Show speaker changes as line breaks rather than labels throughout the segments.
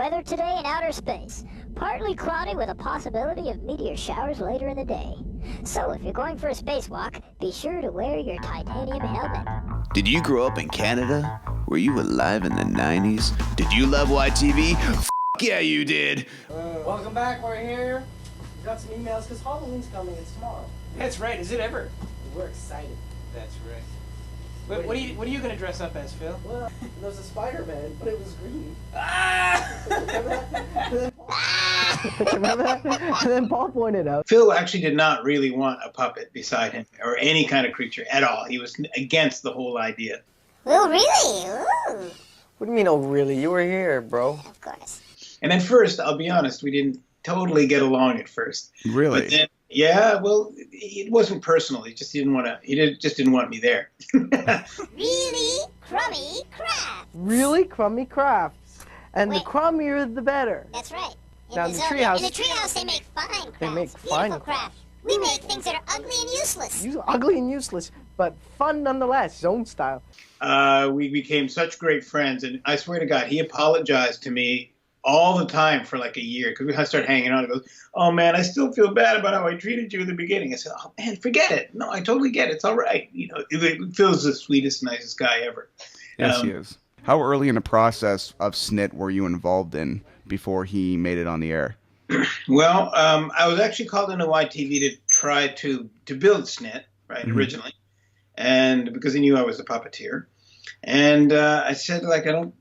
weather today in outer space. Partly cloudy with a possibility of meteor showers later in the day. So if you're going for a spacewalk, be sure to wear your titanium helmet.
Did you grow up in Canada? Were you alive in the 90s? Did you love YTV? Yeah, you did.
Welcome back, we're here. We got some emails because Halloween's coming, it's tomorrow.
That's right, is it ever?
We're excited.
That's right. But what are you going to dress up as, Phil?
Well, there's a Spider-Man, but it was green.
Ah!
Remember that? And then Paul pointed out.
Phil actually did not really want a puppet beside him or any kind of creature at all. He was against the whole idea.
Oh, really? Ooh.
What do you mean, oh really? You were here, bro.
Of course.
And at first, I'll be honest, we didn't totally get along at first.
Really?
But then, yeah, well, it wasn't personal. He just didn't want to. Just didn't want me there.
Really crummy crap.
Really crummy crafts. And
Wait.
the crummier, the better.
That's right.
Now, in the treehouse-
In the treehouse, they make fine crafts.
They make
Beautiful
fine
crafts. We make things that are ugly and useless.
Ugly and useless, but fun nonetheless, his own style.
We became such great friends, and I swear to God, he apologized to me all the time for like a year because we started hanging out. He goes, "Oh man, I still feel bad about how I treated you in the beginning." I said, "Oh man, forget it. No, I totally get it. It's all right." You know, Phil's the sweetest, nicest guy ever.
Yes, he is. How early in the process of SNIT were you involved in before he made it on the air?
Well, I was actually called into YTV to try to build SNIT, right, originally, and because he knew I was a puppeteer. And I said, like, I don't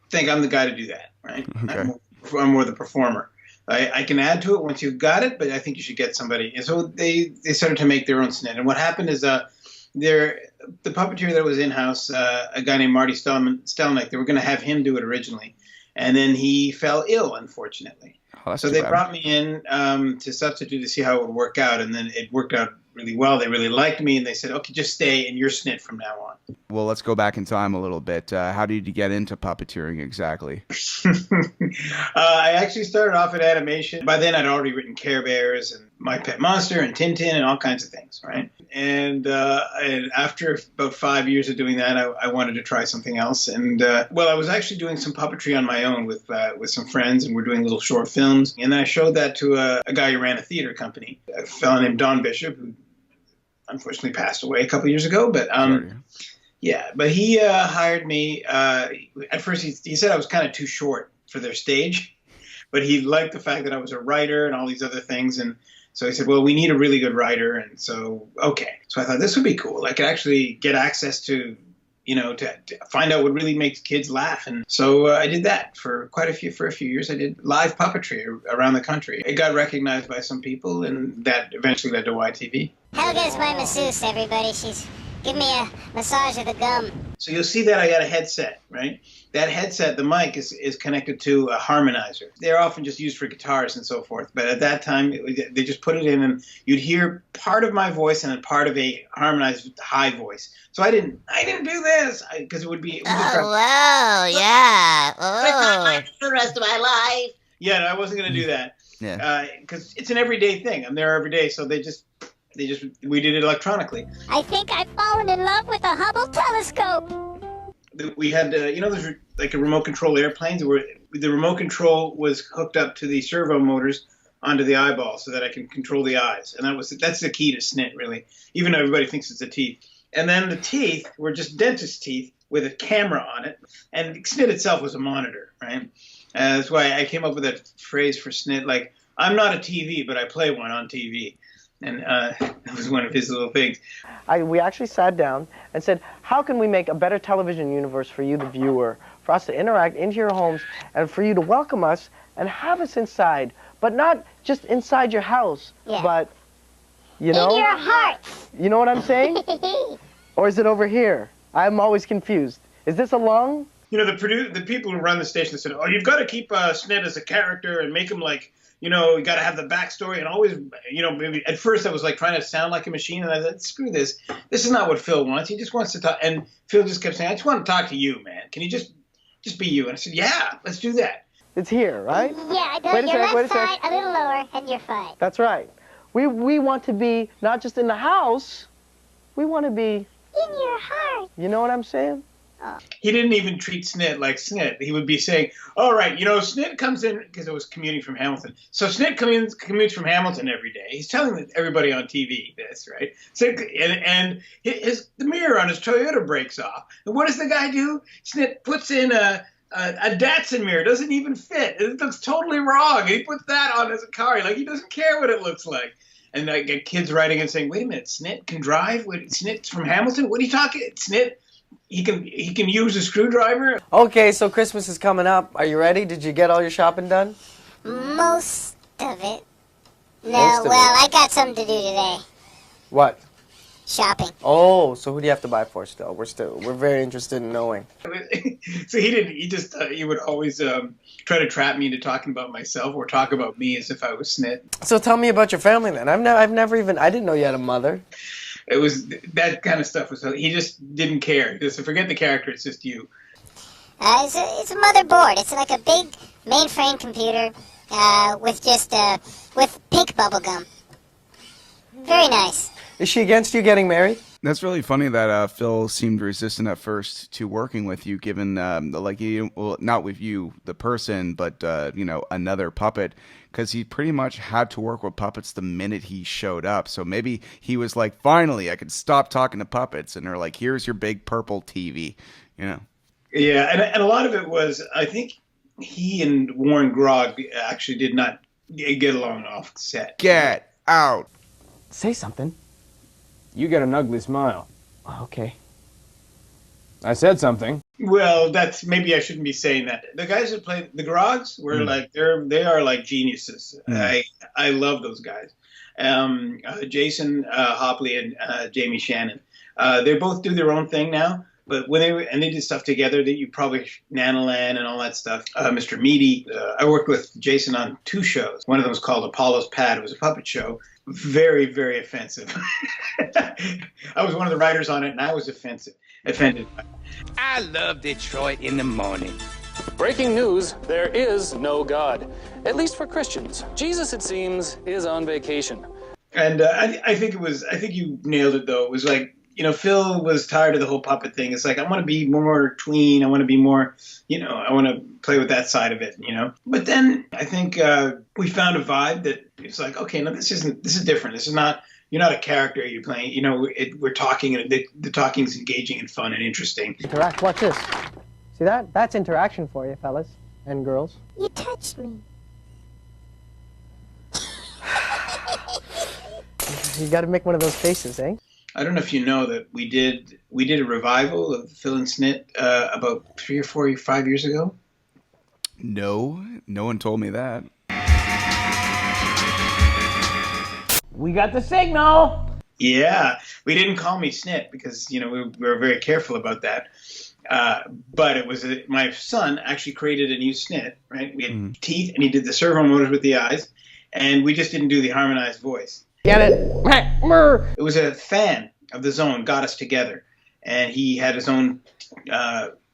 think I'm the guy to do that, right?
Okay.
I'm more the performer. I can add to it once you've got it, but I think you should get somebody. And so they started to make their own SNIT. And what happened is the puppeteer that was in-house, a guy named Marty Stelnick, they were going to have him do it originally. And then he fell ill, unfortunately.
Oh, that's
so
too
they
bad.
brought me in to substitute to see how it would work out. And then it worked out really well. They really liked me. And they said, okay, just stay and you're SNIT from now on.
Well, let's go back in time a little bit. How did you get into puppeteering exactly?
I actually started off in animation. By then, I'd already written Care Bears and My Pet Monster and Tintin and all kinds of things, right? And after about 5 years of doing that, I wanted to try something else. And, I was actually doing some puppetry on my own with some friends, and we're doing little short films. And then I showed that to a guy who ran a theater company, a fellow named Don Bishop, who unfortunately passed away a couple years ago. But yeah, but he hired me. At first, he said I was kind of too short for their stage, but he liked the fact that I was a writer and all these other things. And so he said, well, we need a really good writer. And so, okay. So I thought this would be cool. I could actually get access to, to find out what really makes kids laugh. And so I did that for a few years. I did live puppetry around the country. It got recognized by some people, and that eventually led to YTV.
Helga's my masseuse, everybody. She's giving me a massage of the gum.
So you'll see that I got a headset, right? That headset, the mic is connected to a harmonizer. They're often just used for guitars and so forth. But at that time, they just put it in, and you'd hear part of my voice and then part of a harmonized high voice. So I didn't do this because it would be.
Wow, yeah.
Oh. The rest of my life.
Yeah, no, I wasn't going to do that.
Yeah.
Because it's an everyday thing. I'm there every day, so we did it electronically.
I think I've fallen in love with a Hubble telescope.
We had, those were like a remote control airplanes where the remote control was hooked up to the servo motors onto the eyeball so that I can control the eyes. And that's the key to SNIT, really, even though everybody thinks it's the teeth. And then the teeth were just dentist teeth with a camera on it. And SNIT itself was a monitor, right? That's why I came up with that phrase for SNIT, like, I'm not a TV, but I play one on TV. And that was one of his little things.
We actually sat down and said, how can we make a better television universe for you, the viewer, for us to interact into your homes and for you to welcome us and have us inside, but not just inside your house, but,
In your heart.
You know what I'm saying? Or is it over here? I'm always confused. Is this a lung?
The people who run the station said, oh, you've got to keep SNIT as a character and make him like, you got to have the backstory and always, maybe at first I was like trying to sound like a machine, and I said, screw this. This is not what Phil wants. He just wants to talk. And Phil just kept saying, I just want to talk to you, man. Can you just be you? And I said, yeah, let's do that.
It's here, right?
Yeah, I do.
Wait a
Your
sec, wait a
left
sec.
side, a little lower, and you're fine.
That's right. We want to be not just in the house, we want to be
In your heart.
You know what I'm saying?
He didn't even treat SNIT like SNIT. He would be saying, all right, you know, SNIT comes in, because it was commuting from Hamilton. So SNIT commutes from Hamilton every day. He's telling everybody on TV this, right? So, and the mirror on his Toyota breaks off. And what does the guy do? SNIT puts in a Datsun mirror. Doesn't even fit. It looks totally wrong. And he puts that on his car. Like, he doesn't care what it looks like. And I get kids writing and saying, wait a minute, SNIT can drive? SNIT's from Hamilton? What are you talking? SNIT? He can use a screwdriver.
Okay, so Christmas is coming up. Are you ready? Did you get all your shopping done?
Most of it. No,
Most of it.
I got something to do today.
What?
Shopping.
Oh, so who do you have to buy for still? We're very interested in knowing.
So he would always try to trap me into talking about myself or talk about me as if I was SNIT.
So tell me about your family then. I didn't know you had a mother.
It was that kind of stuff. He just didn't care. Just forget the character. It's just you.
It's a motherboard. It's like a big mainframe computer with pink bubble gum. Very nice.
Is she against you getting married?
That's really funny that Phil seemed resistant at first to working with you, given not with you, the person, but another puppet, because he pretty much had to work with puppets the minute he showed up. So maybe he was like, finally, I could stop talking to puppets, and they're like, here's your big purple TV, Yeah,
and a lot of it was, I think he and Warren Grog actually did not get along off set.
Get out.
Say something. You got an ugly smile.
Okay.
I said something.
Well, maybe I shouldn't be saying that. The guys that played the Grogs were they are like geniuses. I love those guys. Jason Hopley and Jamie Shannon. They both do their own thing now. But when they did stuff together, that you probably Nanoland and all that stuff. Mr. Meaty. I worked with Jason on 2 shows. One of them was called Apollo's Pad. It was a puppet show. Very, very offensive. I was one of the writers on it, and I was offended.
I love Detroit in the morning.
Breaking news, there is no God. At least for Christians. Jesus, it seems, is on vacation.
And I think you nailed it, though. It was like, Phil was tired of the whole puppet thing. It's like, I want to be more tween. I want to be more, I want to play with that side of it, But then I think we found a vibe that it's like, okay, no, this is different. This is not, you're not a character you're playing. We're talking, and the talking's engaging and fun and interesting.
Interact. Watch this. See that? That's interaction for you, fellas and girls.
You touched me.
You got to make one of those faces, eh?
I don't know if you know that we did a revival of Phil and SNIT about 3 or 4 or 5 years ago.
No one told me that.
We got the signal.
Yeah, we didn't call me SNIT because we were very careful about that. But it was my son actually created a new SNIT. Right, we had teeth, and he did the servo motors with the eyes, and we just didn't do the harmonized voice.
Get it?
It was a fan of the Zone got us together, and he had his own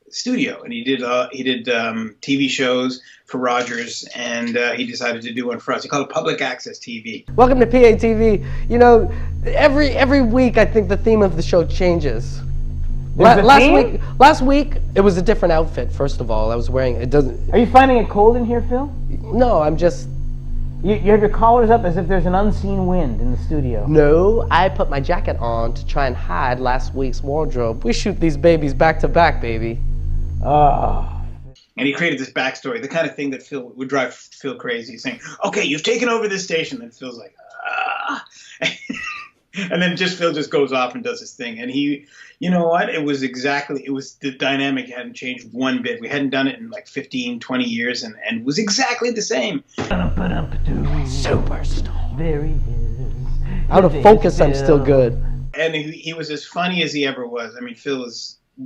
studio, and he did TV shows for Rogers, and he decided to do one for us. He called it Public Access TV.
Welcome to PATV. Every week I think the theme of the show changes. Last week it was a different outfit. First of all, I was wearing it. Doesn't.
Are you finding it cold in here, Phil?
No, I'm just.
You have your collars up as if there's an unseen wind in the studio.
No, I put my jacket on to try and hide last week's wardrobe. We shoot these babies back to back, baby.
And he created this backstory, the kind of thing that Phil would drive Phil crazy, saying, okay, you've taken over this station. And Phil's like, ah. And then Phil just goes off and does his thing. And he, you know what? It was the dynamic hadn't changed one bit. We hadn't done it in like 15, 20 years, and it was exactly the same.
Superstar. There he is.
Out of focus, I'm still good.
And he was as funny as he ever was. I mean,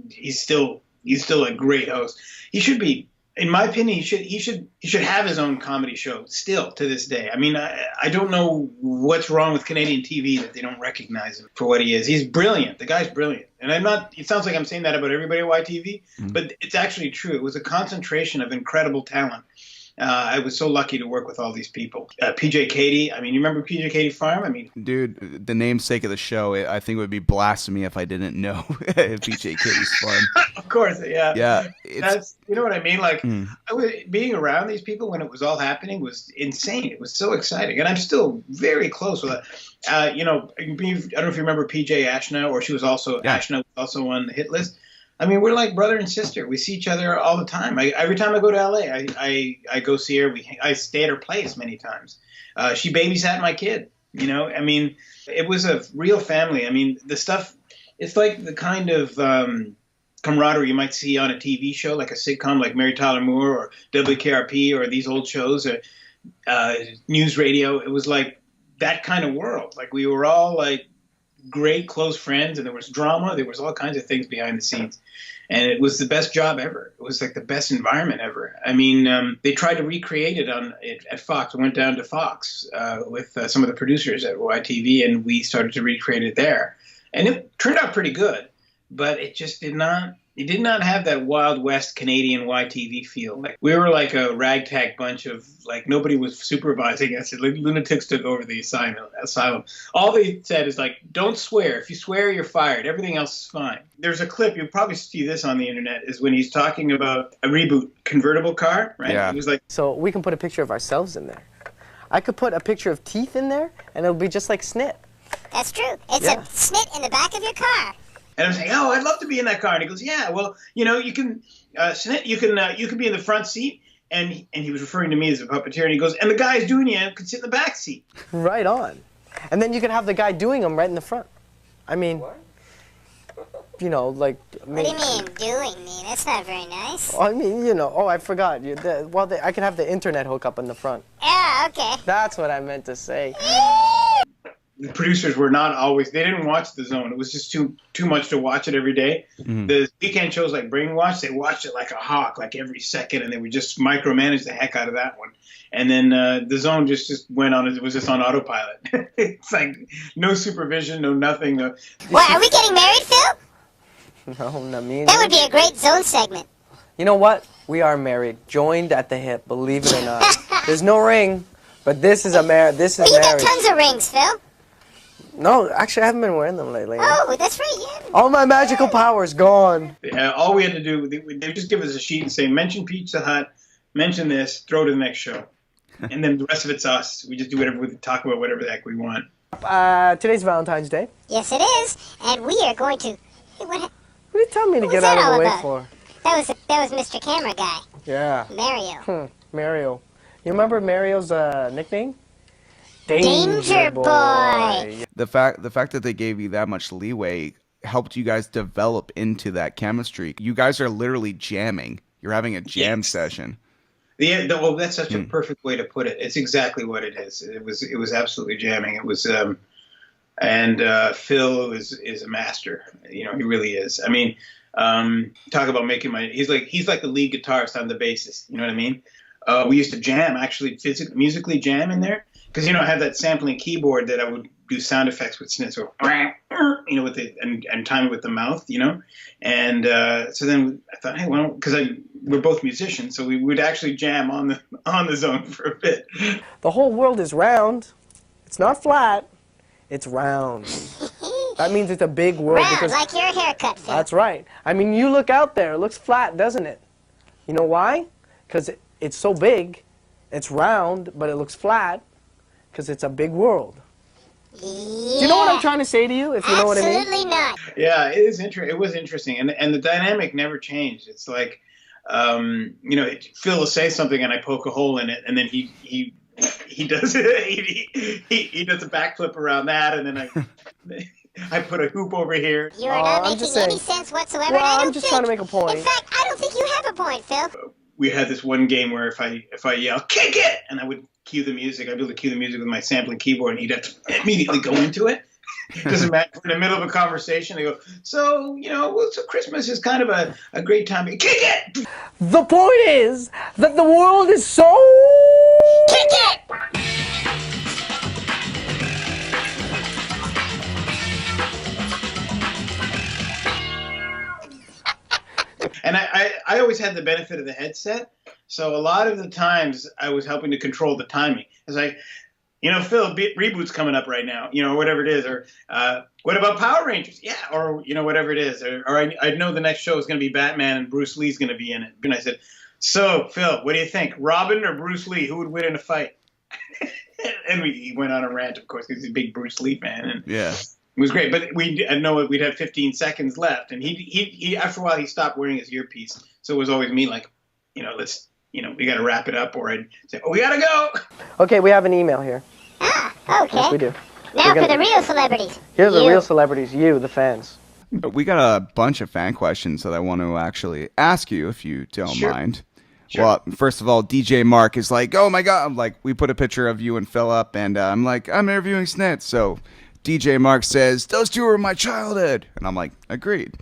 he's still a great host. He should be, in my opinion, he should have his own comedy show still to this day. I mean, I don't know what's wrong with Canadian TV that they don't recognize him for what he is. He's brilliant. The guy's brilliant. And it sounds like I'm saying that about everybody at YTV, but it's actually true. It was a concentration of incredible talent. I was so lucky to work with all these people. PJ Katie, I mean, you remember PJ Katie Farm? I mean,
dude, the namesake of the show, I think it would be blasphemy if I didn't know PJ Katie's Farm.
Of course, yeah.
Yeah,
That's, you know what I mean? Like, being around these people when it was all happening was insane. It was so exciting, and I'm still very close with it. You know, I don't know if you remember PJ Ashna, or she was also Ashna was also on the hit list. I mean, we're like brother and sister. We see each other all the time. Every time I go to LA, I go see her. I stay at her place many times. She babysat my kid. You know, I mean, it was a real family. I mean, the stuff, it's like the kind of camaraderie you might see on a TV show, like a sitcom like Mary Tyler Moore or WKRP or these old shows, or news radio. It was like that kind of world. Like, we were all like great close friends, and there was drama. There was all kinds of things behind the scenes. And it was the best job ever. It was like the best environment ever. I mean, they tried to recreate it at Fox. I went down to Fox with some of the producers at YTV, and we started to recreate it there. And it turned out pretty good, but it just did not. It did not have that Wild West Canadian YTV feel. Like, we were like a ragtag bunch of, like, nobody was supervising us. Like, lunatics took over the asylum. All they said is, like, don't swear. If you swear, you're fired. Everything else is fine. There's a clip, you'll probably see this on the internet, is when he's talking about a reboot convertible car, right?
Yeah.
He was like,
So we can put a picture of ourselves in there. I could put a picture of teeth in there, and it'll be just like SNIT.
That's true. It's a SNIT in the back of your car.
and I'm saying, oh, I'd love to be in that car. And he goes, yeah, well, you know, you can, SNIT, you can be in the front seat. And he was referring to me as a puppeteer, and he goes, and the guys doing you could sit in the back seat.
Right on. And then you could have the guy doing them right in the front. I mean, you know, like...
What do you mean, doing me? That's not very nice.
I mean, you know, oh, I forgot. I could have the internet hook up in the front.
Yeah, okay.
That's what I meant to say.
The producers were not always, they didn't watch The Zone. It was just too much to watch it every day. Mm-hmm. The weekend shows like Brainwash, they watched it like a hawk, like every second, and they would just micromanage the heck out of that one. And then The Zone just went on, it was just on autopilot. It's like no supervision, no nothing. No.
What, are we getting married, Phil?
No, not me.
That would be a great Zone segment.
You know what? We are married, joined at the hip, believe it or not. There's no ring, but this is marriage.
Well, you got tons of rings, Phil.
No, actually, I haven't been wearing them lately.
Oh, that's right, yeah.
All my magical powers gone.
All we had to do, they just give us a sheet and say, mention Pizza Hut, mention this, throw to the next show. And then the rest of it's us. We just do whatever, we talk about whatever the heck we want.
Today's Valentine's Day.
Yes, it is. And we are going to... Hey,
what are you telling me to get out of the way for?
That was Mr. Camera Guy.
Yeah.
Mario.
Mario. You remember Mario's nickname?
Danger Boy.
The fact that they gave you that much leeway helped you guys develop into that chemistry. You guys are literally jamming. You're having a jam session.
Well, that's such a perfect way to put it. It's exactly what it is. It was absolutely jamming. It was, and Phil is a master. You know, he really is. I mean, talk about making he's like the lead guitarist. I'm the bassist. You know what I mean? We used to jam, actually musically jam in there. Because, you know, I have that sampling keyboard that I would do sound effects with SNIT, so, you know, and time it with the mouth, you know. And so then I thought, hey, well, because we're both musicians, so we would actually jam on the Zone for a bit.
The whole world is round. It's not flat. It's round. That means it's a big world.
Round,
because
like your haircut, Phil.
That's right. I mean, you look out there. It looks flat, doesn't it? You know why? Because it's so big. It's round, but it looks flat. Because it's a big world.
Yeah.
Do you know what I'm trying to say to you? If you know what I mean.
Absolutely not.
Yeah, it was interesting, and the dynamic never changed. It's like, you know, Phil will say something, and I poke a hole in it, and then he does it. He does a backflip around that, and then I put a hoop over here.
You are not making any sense whatsoever.
Well, I'm just trying to make a point.
In fact, I don't think you have a point, Phil.
We had this one game where if I yell, kick it, and I would cue the music, I'd be able to cue the music with my sampling keyboard, and he'd have to immediately go into it. Doesn't matter. We're in the middle of a conversation, they go, so, you know, so Christmas is kind of a great time. Kick it!
The point is that the world is so...
Kick it!
And I always had the benefit of the headset, So a lot of the times I was helping to control the timing. It's like, Phil, reboot's coming up right now, whatever it is. Or what about Power Rangers? Yeah, or, whatever it is. Or I know the next show is going to be Batman and Bruce Lee's going to be in it. And I said, so, Phil, what do you think? Robin or Bruce Lee? Who would win in a fight? And he went on a rant, of course, because he's a big Bruce Lee fan. And
yeah.
It was great. But I know we'd have 15 seconds left. And he after a while, he stopped wearing his earpiece. So it was always me like, let's, we got to wrap it up. Or I'd say, we got to go.
Okay, we have an email here.
Ah, okay.
Yes, we do.
Now for the real celebrities.
Here's the real celebrities, you, the fans.
We got a bunch of fan questions that I want to actually ask you, if you don't mind. Sure. Well, first of all, DJ Mark is like, oh my God. I'm like, we put a picture of you and Phil up, and I'm like, I'm interviewing SNIT. So DJ Mark says, those two were my childhood. And I'm like, agreed.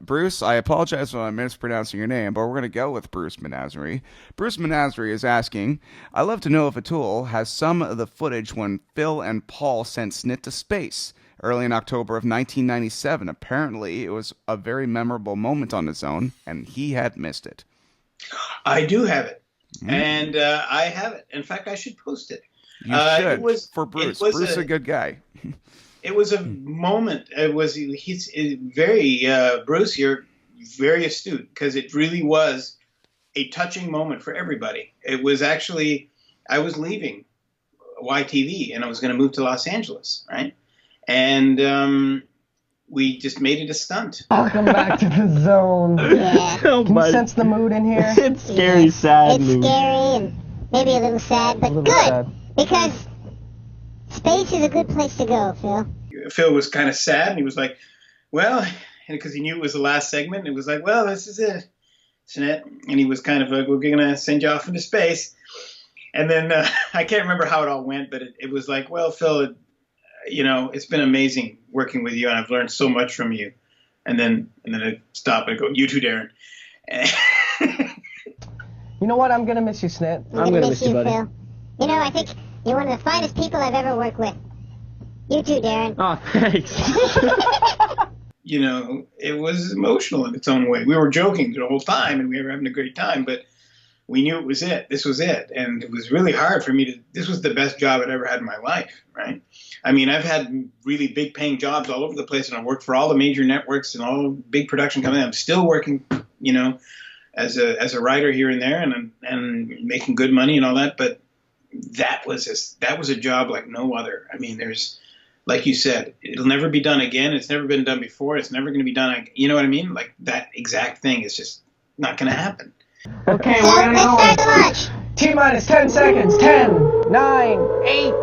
Bruce, I apologize when I'm mispronouncing your name, but we're going to go with Bruce Menagerie. Bruce Menagerie is asking, I'd love to know if Atul has some of the footage when Phil and Paul sent SNIT to space early in October of 1997. Apparently, it was a very memorable moment on its own, and he had missed it.
I do have it, and I have it. In fact, I should post it.
You should, for Bruce. Bruce is a good guy.
It was a moment. He's very, Bruce, you're very astute, because it really was a touching moment for everybody. It was actually, I was leaving YTV, and I was going to move to Los Angeles, right? And we just made it a stunt.
Welcome back to the zone.
Yeah.
Can you sense the mood in here?
It's scary, sad
It's
mood.
scary and maybe a little sad, but good.
Sad.
Because space is a good place to go, Phil.
Phil was kind of sad, and he was like, well, because he knew it was the last segment, it was like, well, this is it, SNIT. And he was kind of like, we're going to send you off into space. And then I can't remember how it all went, but it was like, well, Phil, it's been amazing working with you, and I've learned so much from you. And then I stop and I go, you too, Darren.
You know what? I'm going to miss you, SNIT.
I'm going to miss you, buddy. Phil. I think you're one of the finest people I've ever worked with. You too, Darren.
Oh, thanks.
It was emotional in its own way. We were joking the whole time, and we were having a great time, but we knew it was it. This was it. And it was really hard for me this was the best job I'd ever had in my life, right? I mean, I've had really big paying jobs all over the place, and I worked for all the major networks and all big production companies. I'm still working, as a writer here and there, and making good money and all that. But that was a job like no other. I mean, like you said, it'll never be done again. It's never been done before. It's never going to be done. You know what I mean? Like that exact thing is just not going to happen.
Okay, we're going to go. T-minus 10 seconds. 10, 9, 8,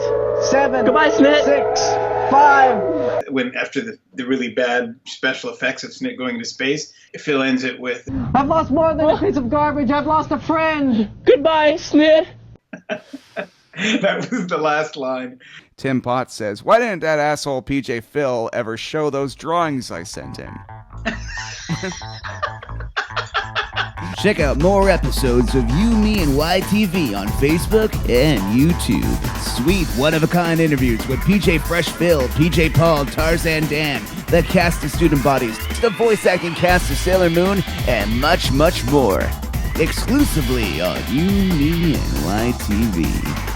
7,
Goodbye, SNIT.
6, 5.
When after the really bad special effects of SNIT going into space, Phil ends it with,
I've lost more than a piece of garbage. I've lost a friend.
Goodbye, SNIT.
that was the last line.
Tim Potts says, why didn't that asshole PJ Phil ever show those drawings I sent him?
Check out more episodes of You, Me, and YTV on Facebook and YouTube. Sweet one-of-a-kind interviews with PJ Fresh Phil, PJ Paul, Tarzan Dan, the cast of Student Bodies, the voice acting cast of Sailor Moon, and much, much more. Exclusively on You, Me, and YTV.